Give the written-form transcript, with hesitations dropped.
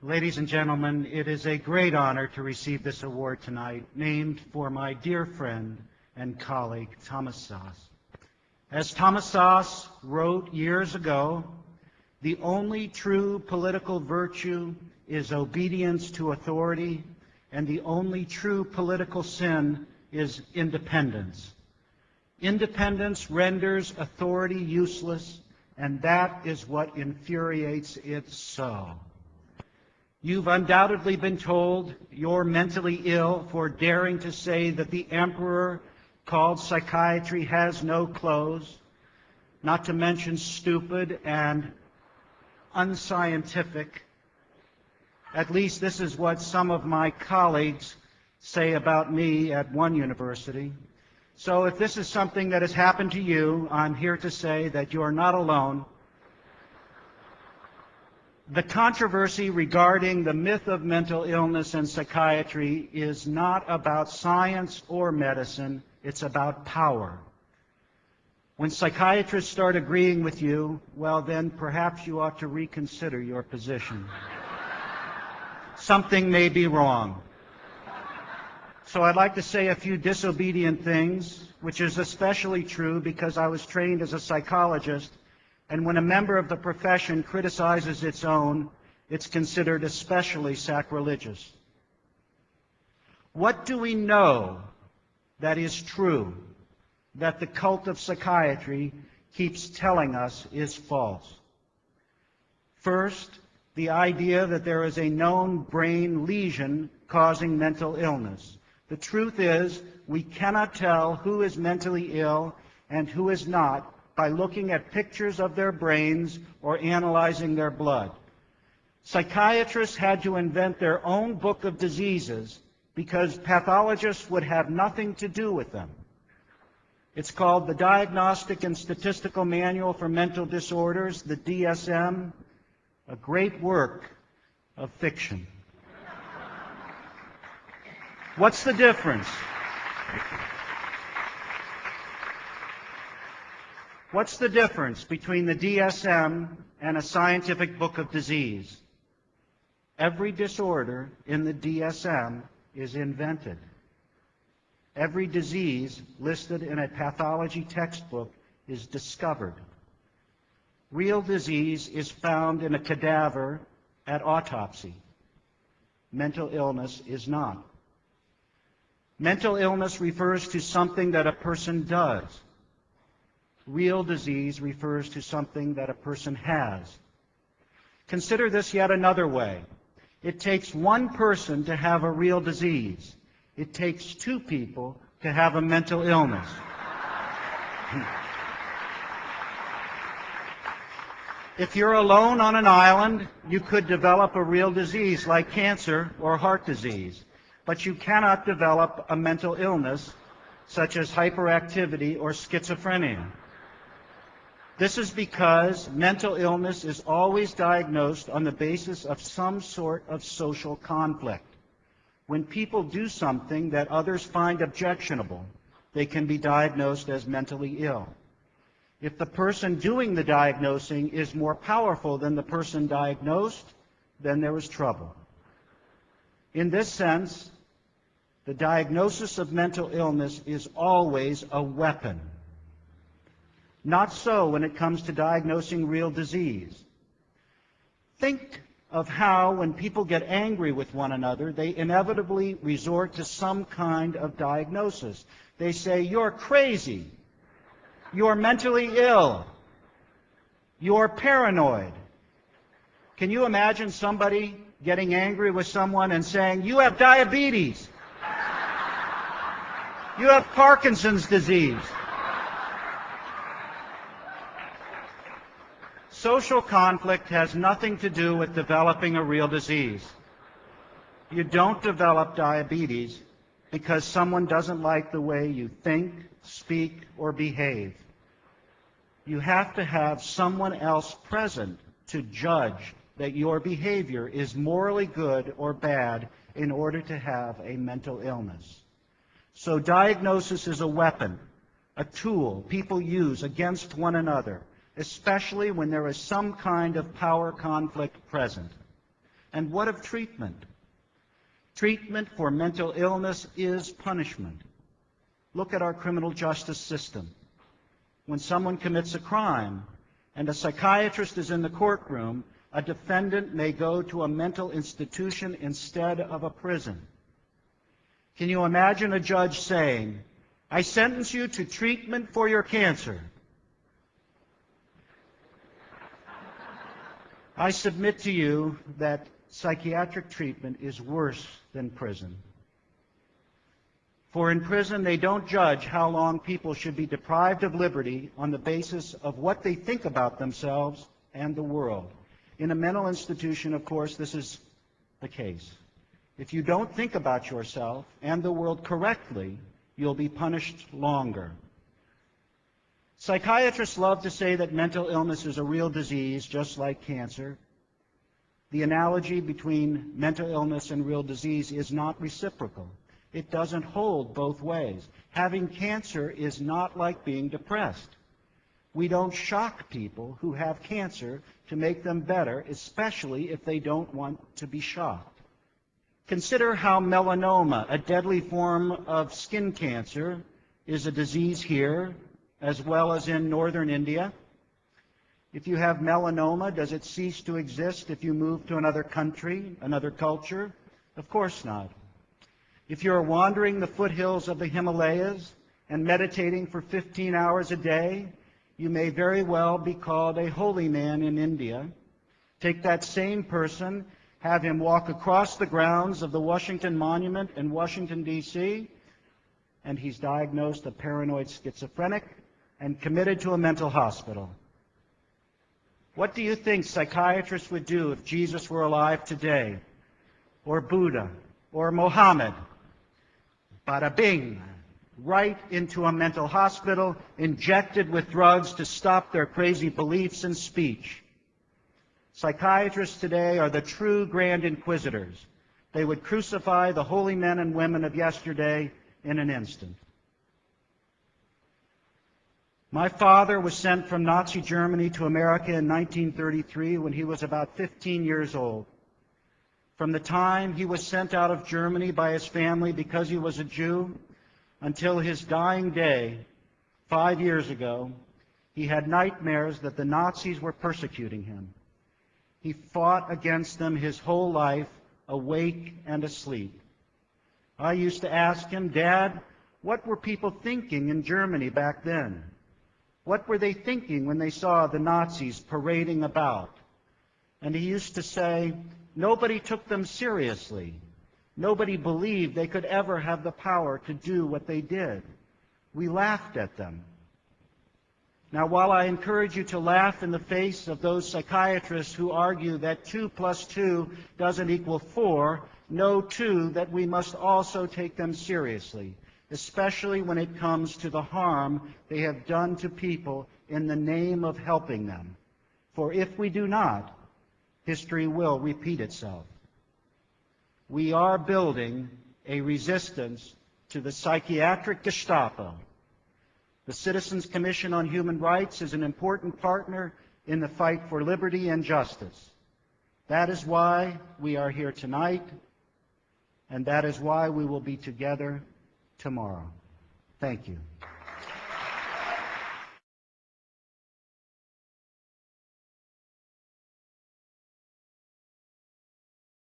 Ladies and gentlemen, it is a great honor to receive this award tonight, named for my dear friend and colleague, Thomas Szasz. As Thomas Szasz wrote years ago, the only true political virtue is obedience to authority, and the only true political sin is independence. Independence renders authority useless, and that is what infuriates it so. You've undoubtedly been told you're mentally ill for daring to say that the emperor called psychiatry has no clothes, not to mention stupid and unscientific. At least this is what some of my colleagues say about me at one university. So if this is something that has happened to you, I'm here to say that you are not alone. The controversy regarding the myth of mental illness and psychiatry is not about science or medicine, it's about power. When psychiatrists start agreeing with you, well then perhaps you ought to reconsider your position. Something may be wrong. So I'd like to say a few disobedient things, which is especially true because I was trained as a psychologist, and when a member of the profession criticizes its own, it's considered especially sacrilegious. What do we know that is true, that the cult of psychiatry keeps telling us is false? First, the idea that there is a known brain lesion causing mental illness. The truth is, we cannot tell who is mentally ill and who is not by looking at pictures of their brains or analyzing their blood. Psychiatrists had to invent their own book of diseases because pathologists would have nothing to do with them. It's called the Diagnostic and Statistical Manual for Mental Disorders, the DSM, a great work of fiction. What's the difference? What's the difference between the DSM and a scientific book of disease? Every disorder in the DSM is invented. Every disease listed in a pathology textbook is discovered. Real disease is found in a cadaver at autopsy. Mental illness is not. Mental illness refers to something that a person does. Real disease refers to something that a person has. Consider this yet another way. It takes one person to have a real disease. It takes two people to have a mental illness. If you're alone on an island, you could develop a real disease like cancer or heart disease, but you cannot develop a mental illness such as hyperactivity or schizophrenia. This is because mental illness is always diagnosed on the basis of some sort of social conflict. When people do something that others find objectionable, they can be diagnosed as mentally ill. If the person doing the diagnosing is more powerful than the person diagnosed, then there is trouble. In this sense, the diagnosis of mental illness is always a weapon. Not so when it comes to diagnosing real disease. Think of how, when people get angry with one another, they inevitably resort to some kind of diagnosis. They say, "You're crazy. You're mentally ill. You're paranoid." Can you imagine somebody getting angry with someone and saying, "You have diabetes. You have Parkinson's disease"? Social conflict has nothing to do with developing a real disease. You don't develop diabetes because someone doesn't like the way you think, speak, or behave. You have to have someone else present to judge that your behavior is morally good or bad in order to have a mental illness. So diagnosis is a weapon, a tool people use against one another, especially when there is some kind of power conflict present. And what of treatment? Treatment for mental illness is punishment. Look at our criminal justice system. When someone commits a crime and a psychiatrist is in the courtroom, a defendant may go to a mental institution instead of a prison. Can you imagine a judge saying, "I sentence you to treatment for your cancer"? I submit to you that psychiatric treatment is worse than prison. For in prison, they don't judge how long people should be deprived of liberty on the basis of what they think about themselves and the world. In a mental institution, of course, this is the case. If you don't think about yourself and the world correctly, you'll be punished longer. Psychiatrists love to say that mental illness is a real disease, just like cancer. The analogy between mental illness and real disease is not reciprocal. It doesn't hold both ways. Having cancer is not like being depressed. We don't shock people who have cancer to make them better, especially if they don't want to be shocked. Consider how melanoma, a deadly form of skin cancer, is a disease here as well as in northern India. If you have melanoma, does it cease to exist if you move to another country, another culture? Of course not. If you're wandering the foothills of the Himalayas and meditating for 15 hours a day, you may very well be called a holy man in India. Take that same person, have him walk across the grounds of the Washington Monument in Washington, D.C., and he's diagnosed a paranoid schizophrenic and committed to a mental hospital. What do you think psychiatrists would do if Jesus were alive today, or Buddha, or Mohammed? Bada bing, right into a mental hospital, injected with drugs to stop their crazy beliefs and speech. Psychiatrists today are the true grand inquisitors. They would crucify the holy men and women of yesterday in an instant. My father was sent from Nazi Germany to America in 1933 when he was about 15 years old. From the time he was sent out of Germany by his family because he was a Jew until his dying day 5 years ago, he had nightmares that the Nazis were persecuting him. He fought against them his whole life, awake and asleep. I used to ask him, "Dad, what were people thinking in Germany back then? What were they thinking when they saw the Nazis parading about?" And he used to say, "Nobody took them seriously. Nobody believed they could ever have the power to do what they did. We laughed at them." Now, while I encourage you to laugh in the face of those psychiatrists who argue that 2 + 2 doesn't equal 4, know too that we must also take them seriously, especially when it comes to the harm they have done to people in the name of helping them. For if we do not, history will repeat itself. We are building a resistance to the psychiatric Gestapo. The Citizens Commission on Human Rights is an important partner in the fight for liberty and justice. That is why we are here tonight, and that is why we will be together tomorrow. Thank you.